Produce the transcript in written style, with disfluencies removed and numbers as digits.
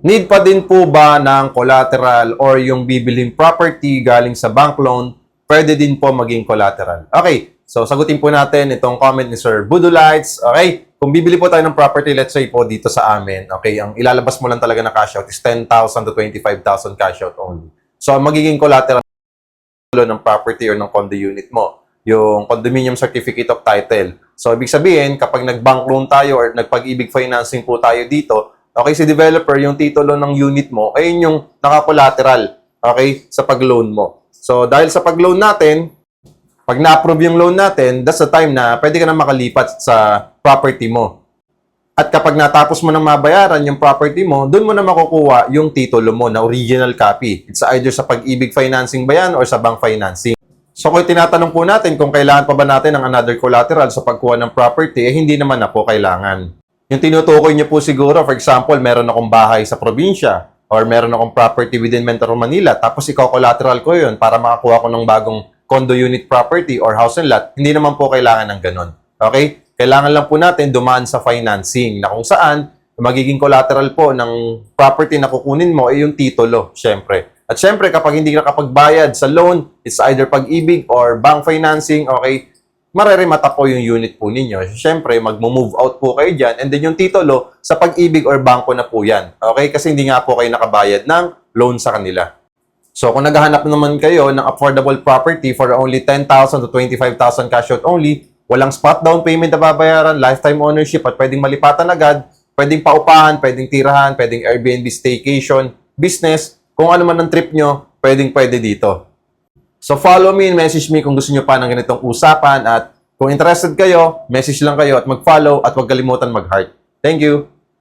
Need pa din po ba ng collateral or yung bibiling property galing sa bank loan, pwede din po maging collateral. Okay, so sagutin po natin itong comment ni Sir Budulites. Okay, kung bibili po tayo ng property, let's say po dito sa amin, okay, ang ilalabas mo lang talaga na cash out is 10,000 to 25,000 cash out only. So, ang magiging collateral ng property or ng condo unit mo, yung condominium certificate of title. So, ibig sabihin, kapag nag-bank loan tayo or nagpag-ibig financing po tayo dito, okay, si developer, yung titulo ng unit mo, ayun yung naka-collateral, okay, sa pag-loan mo. So, dahil sa pag-loan natin, pag na-approve yung loan natin, that's the time na pwede ka na makalipat sa property mo. At kapag natapos mo nang mabayaran yung property mo, doon mo na makukuha yung titulo mo na original copy. It's either sa pag-ibig financing ba yan or sa bank financing. So kung tinatanong po natin kung kailangan pa ba natin ng another collateral sa pagkuha ng property, hindi naman na po kailangan. Yung tinutukoy niyo po siguro, for example, meron akong bahay sa probinsya or meron akong property within Metro Manila, tapos ikaw collateral ko yun para makakuha ko ng bagong condo unit property or house and lot, hindi naman po kailangan ng ganun. Okay? Kailangan lang po natin dumaan sa financing na kung saan magiging collateral po ng property na kukunin mo ay yung titulo, syempre. At syempre, kapag hindi ka nakapagbayad sa loan, it's either pag-ibig or bank financing, okay, mareremata po yung unit po ninyo. Syempre, mag-move out po kayo dyan and then yung titulo sa pag-ibig or bangko na po yan. Okay? Kasi hindi nga po kayo nakabayad ng loan sa kanila. So, kung naghahanap naman kayo ng affordable property for only 10,000 to 25,000 cash out only, walang spot down payment na babayaran, lifetime ownership at pwedeng malipatan agad, pwedeng paupahan, pwedeng tirahan, pwedeng Airbnb staycation, business, kung ano man ang trip nyo, pwede dito. So follow me and message me kung gusto nyo pa ng ganitong usapan at kung interested kayo, message lang kayo at mag-follow at huwag kalimutan mag-heart. Thank you!